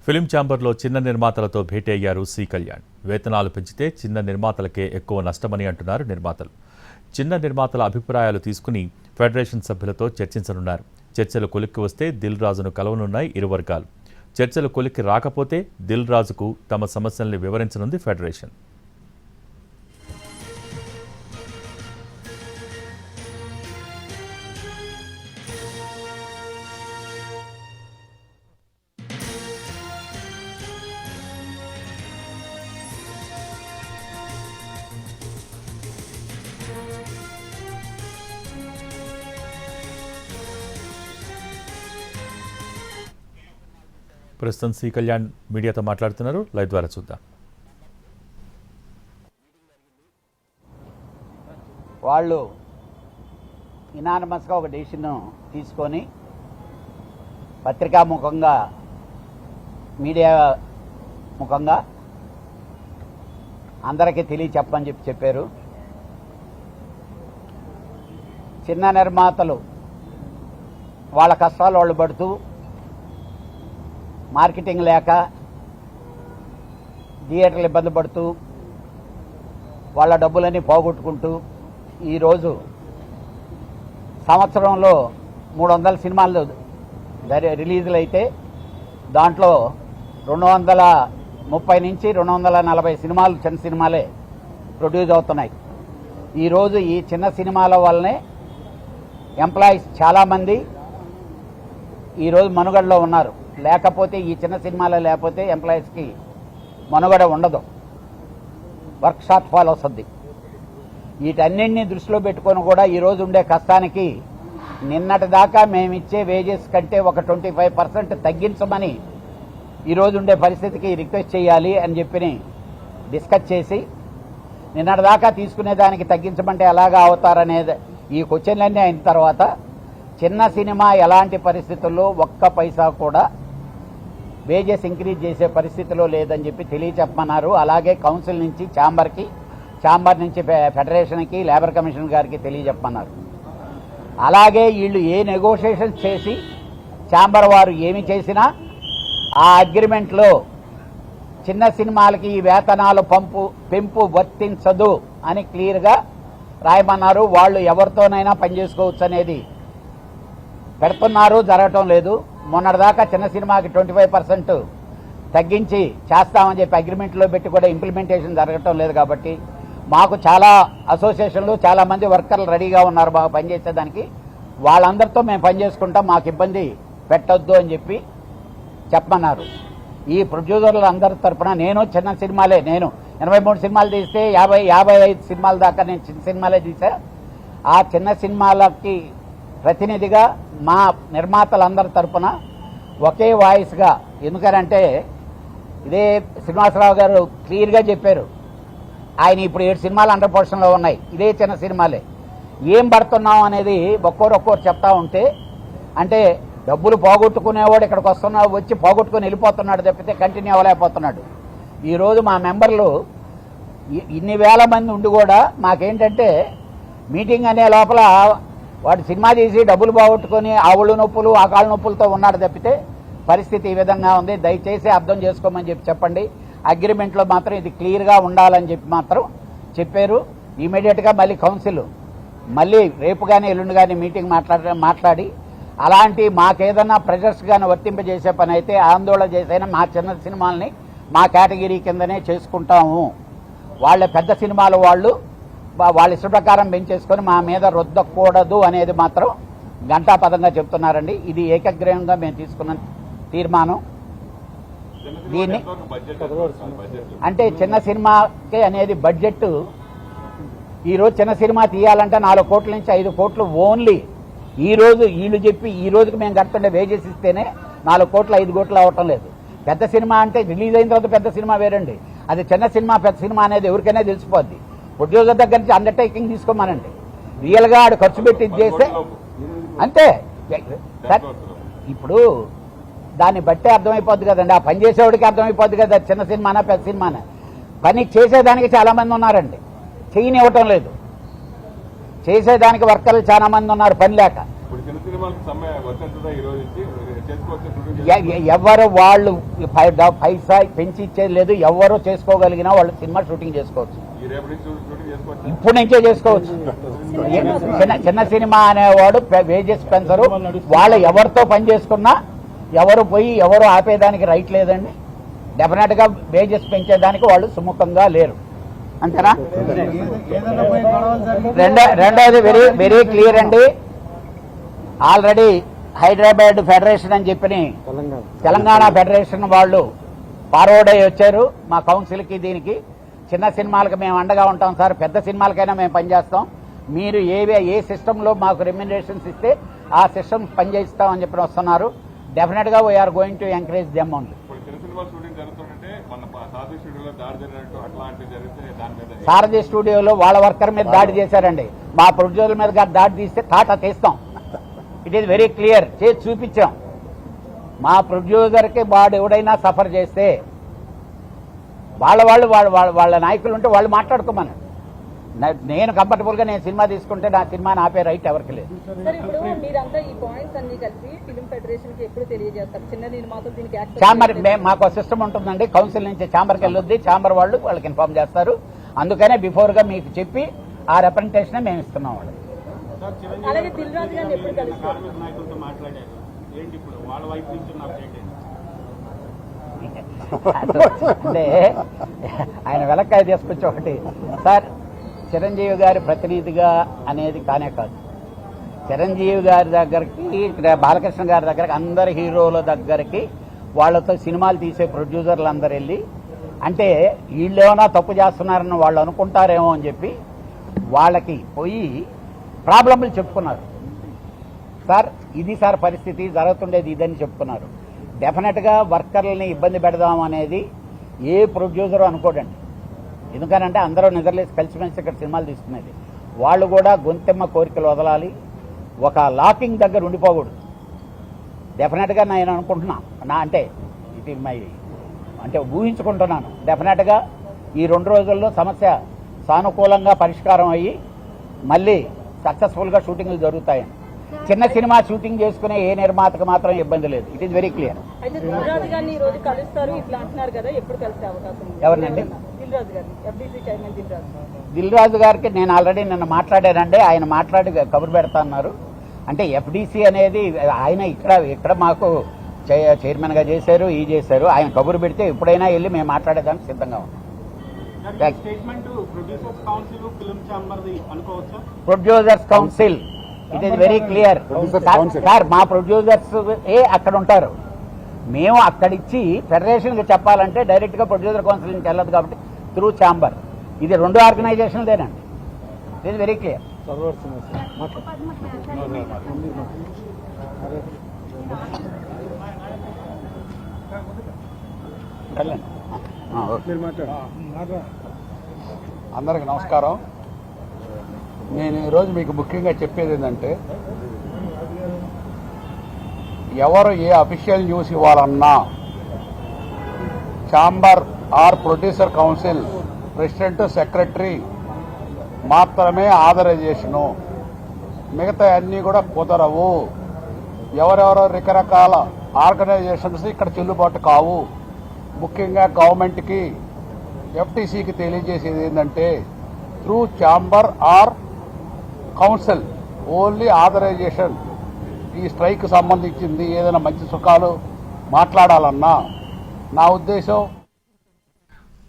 Film ఛాంబర్లో చిన్న నిర్మాతలతో భేటీ అయ్యారు సి కళ్యాణ్. వేతనాలు పెంచితే చిన్న నిర్మాతలకే ఎక్కువ నష్టమని అంటున్నారు నిర్మాతలు. చిన్న నిర్మాతల అభిప్రాయాలు తీసుకుని ఫెడరేషన్ సభ్యులతో చర్చించనున్నారు. చర్చలు కొలిక్కి వస్తే దిల్ రాజును కలవనున్నాయి ఇరు వర్గాలు. చర్చలు కొలిక్కి రాకపోతే దిల్ రాజుకు తమ సమస్యల్ని వివరించనుంది ఫెడరేషన్. ప్రస్తుతం సి కళ్యాణ్ మీడియాతో మాట్లాడుతున్నారు. లైవ్ ద్వారా చూద్దాం. వాళ్ళు ఇనానమస్గా ఒక డెసిషన్ తీసుకొని పత్రికా ముఖంగా మీడియా ముఖంగా అందరికీ తెలియచెప్పని చెప్పారు. చిన్న నిర్మాతలు వాళ్ళ కష్టాలు వాళ్ళు పడుతూ మార్కెటింగ్ లేక థియేటర్లు ఇబ్బంది పడుతూ వాళ్ళ డబ్బులన్నీ పోగొట్టుకుంటూ ఈరోజు సంవత్సరంలో 300 సినిమాలు రిలీజులు అయితే దాంట్లో 230 నుంచి 240 సినిమాలు చిన్న సినిమాలే ప్రొడ్యూస్ అవుతున్నాయి. ఈరోజు ఈ చిన్న సినిమాల వల్లనే ఎంప్లాయీస్ చాలామంది ఈరోజు మనుగడలో ఉన్నారు. లేకపోతే ఈ చిన్న సినిమాలో లేకపోతే ఎంప్లాయీస్కి మనుగడ ఉండదు, వర్క్ షార్ట్ ఫాల్ వస్తుంది. వీటన్నింటినీ దృష్టిలో పెట్టుకొని కూడా ఈరోజు ఉండే కష్టానికి నిన్నటి దాకా మేమిచ్చే వేజెస్ కంటే ఒక 25% తగ్గించమని ఈరోజు ఉండే పరిస్థితికి రిక్వెస్ట్ చేయాలి అని చెప్పి డిస్కస్ చేసి నిన్నటి దాకా తీసుకునే దానికి తగ్గించమంటే ఎలాగా అవుతారనేది ఈ క్వశ్చన్లన్నీ అయిన తర్వాత చిన్న సినిమా ఎలాంటి పరిస్థితుల్లో ఒక్క పైసా కూడా వేజెస్ ఇంక్రీజ్ చేసే పరిస్థితిలో లేదని చెప్పి తెలియచెప్పమన్నారు. అలాగే కౌన్సిల్ నుంచి ఛాంబర్ నుంచి ఫెడరేషన్కి లేబర్ కమిషన్ గారికి తెలియచెప్పమన్నారు. అలాగే వీళ్ళు ఏ నెగోషియేషన్స్ చేసి ఛాంబర్ వారు ఏమి చేసినా ఆ అగ్రిమెంట్లో చిన్న సినిమాలకి ఈ వేతనాలు పెంపు వర్తించదు అని క్లియర్గా రాయమన్నారు. వాళ్ళు ఎవరితోనైనా పనిచేసుకోవచ్చు అనేది పెడుతున్నారు, జరగటం లేదు. మొన్నటిదాకా చిన్న సినిమాకి 25% తగ్గించి చేస్తామని చెప్పి అగ్రిమెంట్లో పెట్టి కూడా ఇంప్లిమెంటేషన్ జరగటం లేదు. కాబట్టి మాకు చాలా అసోసియేషన్లు చాలామంది వర్కర్లు రెడీగా ఉన్నారు బాగా పనిచేసేదానికి. వాళ్ళందరితో మేము పనిచేసుకుంటాం, మాకు ఇబ్బంది పెట్టొద్దు అని చెప్పి చెప్పమన్నారు. ఈ ప్రొడ్యూసర్లు అందరి తరఫున నేను చిన్న సినిమాలే, నేను 83 సినిమాలు తీస్తే 55 సినిమాల దాకా నేను చిన్న సినిమాలే తీసా. ఆ చిన్న సినిమాలకి ప్రతినిధిగా మా నిర్మాతలందరి తరఫున ఒకే వాయిస్గా, ఎందుకనంటే ఇదే శ్రీనివాసరావు గారు క్లియర్గా చెప్పారు. ఆయన ఇప్పుడు 7 సినిమాలు అండర్ పొజిషన్లో ఉన్నాయి, ఇదే చిన్న సినిమాలే. ఏం పడుతున్నాం అనేది ఒక్కొక్కరు చెప్తా ఉంటే, అంటే డబ్బులు పోగొట్టుకునేవాడు ఇక్కడికి వచ్చి పోగొట్టుకుని వెళ్ళిపోతున్నాడు తప్పితే కంటిన్యూ అవ్వలేకపోతున్నాడు. ఈరోజు మా మెంబర్లు ఇన్ని వేల మంది ఉండి కూడా మాకేంటంటే మీటింగ్ అనే లోపల వాడు సినిమా తీసి డబ్బులు పోగొట్టుకొని ఆ ఒళ్ళు నొప్పులు ఆ కాళ్ళ నొప్పులతో ఉన్నాడు తప్పితే పరిస్థితి ఈ విధంగా ఉంది. దయచేసి అర్థం చేసుకోమని చెప్పండి. అగ్రిమెంట్లో మాత్రం ఇది క్లియర్గా ఉండాలని చెప్పి మాత్రం చెప్పారు. ఇమీడియట్గా మళ్ళీ కౌన్సిల్ మళ్ళీ రేపు కానీ ఎల్లుండి కానీ మీటింగ్ మాట్లాడి అలాంటి మాకేదన్నా ప్రెజర్స్ కానీ వర్తింపజేసే పని అయితే ఆందోళన చేసైనా మా చిన్న సినిమాలని మా కేటగిరీ కిందనే చేసుకుంటాము. వాళ్ళ పెద్ద సినిమాలు వాళ్ళ ఇష్ట ప్రకారం పెంచేసుకొని మా మీద రుద్దకూడదు అనేది మాత్రం ఘంటాపదంగా చెప్తున్నారండి. ఇది ఏకగ్రీవంగా మేము తీసుకున్న తీర్మానం. దీన్ని అంటే చిన్న సినిమాకి అనేది బడ్జెట్ ఈరోజు చిన్న సినిమా తీయాలంటే 4 కోట్ల నుంచి 5 కోట్లు ఓన్లీ ఈరోజు వీళ్ళు చెప్పి ఈ రోజుకి మేము కడుతుండే వేజెస్ ఇస్తేనే 4 కోట్లు 5 కోట్లు అవ్వటం లేదు. పెద్ద సినిమా అంటే రిలీజ్ అయిన తర్వాత పెద్ద సినిమా వేరండి, అది చిన్న సినిమా పెద్ద సినిమా అనేది ఎవరికైనా తెలిసిపోద్ది. ప్రొడ్యూసర్ దగ్గర నుంచి అండర్టేకింగ్ తీసుకోమనండి. రియల్గా ఆడు ఖర్చు పెట్టి చేస్తే అంతే. ఇప్పుడు దాన్ని బట్టే అర్థమైపోద్ది కదండి, ఆ పని చేసేవాడికి అర్థమైపోద్ది కదా చిన్న సినిమానా పెద్ద సినిమానా. పని చేసేదానికి చాలామంది ఉన్నారండి, చేయనివ్వటం లేదు. చేసేదానికి వర్కర్లు చాలా మంది ఉన్నారు పని లేక. ఎవరు వాళ్ళు పైసా పెంచి ఇచ్చేది లేదు. ఎవరు చేసుకోగలిగినా వాళ్ళు సినిమా షూటింగ్ చేసుకోవచ్చు, ఇప్పుడు నుంచే చేసుకోవచ్చు. చిన్న సినిమా అనేవాడు వేజెస్ పెంచరు. వాళ్ళు ఎవరితో పని చేసుకున్నా ఎవరు పోయి ఎవరు ఆపేదానికి రైట్ లేదండి. డెఫినెట్ గా వేజెస్ పెంచేదానికి వాళ్ళు సుముఖంగా లేరు, అంతేనా? రెండోది వెరీ వెరీ క్లియర్ అండి. ఆల్రెడీ హైదరాబాద్ ఫెడరేషన్ అని చెప్పి తెలంగాణ ఫెడరేషన్ వాళ్ళు ఫార్వర్డ్ అయ్యి వచ్చారు మా కౌన్సిల్కి. దీనికి చిన్న సినిమాలకు మేము అండగా ఉంటాం సార్, పెద్ద సినిమాలకైనా మేము పనిచేస్తాం. మీరు ఏ సిస్టంలో మాకు రెమ్యునరేషన్స్ ఇస్తే ఆ సిస్టమ్ పనిచేస్తామని చెప్పి వస్తున్నారు. డెఫినెట్ గా we're going to encourage them only. Sarathi స్టూడియోలో వాళ్ళ వర్కర్ మీద దాడి చేశారండి. మా ప్రొడ్యూసర్ మీద దాడి తీస్తే టాటా తీస్తాం. ఇట్ ఈస్ వెరీ క్లియర్, చేసి చూపించాం. మా ప్రొడ్యూసర్కి వాడు ఎవడైనా సఫర్ చేస్తే వాళ్ళ నాయకులు ఉంటే వాళ్ళు మాట్లాడుకోమని. నేను కంఫర్టబుల్గా నేను సినిమా తీసుకుంటే నా సినిమాని ఆపే రైట్ ఎవరికి లేదు. ఛాంబర్ మాకు సిస్టమ్ ఉంటుందండి, కౌన్సిల్ నుంచి ఛాంబర్కి వెళ్ళొద్ది, ఛాంబర్ వాళ్ళు వాళ్ళకి ఇన్ఫార్మ్ చేస్తారు. అందుకనే బిఫోర్గా మీకు చెప్పి ఆ రిప్రజెంటేషన్ మేము ఇస్తున్నాం వాళ్ళకి. అంటే ఆయన వెలక్కాయ తీసుకొచ్చి ఒకటి సార్, చిరంజీవి గారి ప్రతినిధిగా అనేది కానే కాదు. చిరంజీవి గారి దగ్గరికి, బాలకృష్ణ గారి దగ్గరికి, అందరి హీరోల దగ్గరికి వాళ్ళతో సినిమాలు తీసే ప్రొడ్యూసర్లు అందరు వెళ్ళి అంటే వీళ్ళేమైనా తప్పు చేస్తున్నారని వాళ్ళు అనుకుంటారేమో అని చెప్పి వాళ్ళకి పోయి ప్రాబ్లంలు చెప్పుకున్నారు. సార్ ఇది సార్ పరిస్థితి జరుగుతుండేది ఇదని చెప్పుకున్నారు. డెఫినెట్గా వర్కర్లని ఇబ్బంది పెడదాం అనేది ఏ ప్రొడ్యూసరు అనుకోడండి. ఎందుకనంటే అందరూ నిద్రలేసి కలిసిమెలిసి ఇక్కడ సినిమాలు తీసుకునేది. వాళ్ళు కూడా గొంతెమ్మ కోరికలు వదలాలి, ఒక లాకింగ్ దగ్గర ఉండిపోకూడదు. డెఫినెట్గా నేను అనుకుంటున్నా, అంటే ఇది అంటే ఊహించుకుంటున్నాను, డెఫినెట్గా ఈ 2 రోజుల్లో సమస్య సానుకూలంగా పరిష్కారం అయ్యి మళ్ళీ సక్సెస్ఫుల్గా షూటింగ్లు జరుగుతాయని. చిన్న సినిమా షూటింగ్ చేసుకునే ఏ నిర్మాతకు మాత్రం ఇబ్బంది లేదు. It is very clear. ఎవరినండి? దిల్ రాజు గారికి నేను ఆల్రెడీ నిన్న మాట్లాడానండి. ఆయన మాట్లాడి కబురు పెడతా అన్నారు. అంటే ఎఫ్డీసీ అనేది ఆయన ఇక్కడ మాకు చైర్మన్ గా చేశారు, చేశారు. ఆయన కబురు పెడితే ఎప్పుడైనా వెళ్ళి మేము మాట్లాడేదానికి సిద్ధంగా ఉన్నాం. Producers council it is very clear sir. మా ప్రొడ్యూసర్స్ అక్కడ ఉంటారు, మేము అక్కడిచ్చి ఫెడరేషన్కి చెప్పాలంటే డైరెక్ట్గా ప్రొడ్యూసర్ కౌన్సిల్ నుంచి వెళ్ళదు కాబట్టి త్రూ ఛాంబర్. ఇది 2 ఆర్గనైజేషన్దేనండి. It is very clear. అందరికి నమస్కారం. నేను ఈరోజు మీకు ముఖ్యంగా చెప్పేది ఏంటంటే, ఎవరు ఏ అఫీషియల్ న్యూస్ ఇవ్వాలన్నా chamber or producer council president, secretary మాత్రమే ఆథరైజేషను, మిగతా అన్నీ కూడా కుదరవు. ఎవరెవరో రకరకాల ఆర్గనైజేషన్స్ ఇక్కడ చెల్లుబాటు కావు. ముఖ్యంగా గవర్నమెంట్కి, ఎఫ్టీసీకి తెలియజేసేది ఏంటంటే, through chamber or council only authorization. ఈ స్ట్రైక్ సంబంధించింది ఏదైనా మంచి సుఖాలు మాట్లాడాలన్నా నా ఉద్దేశం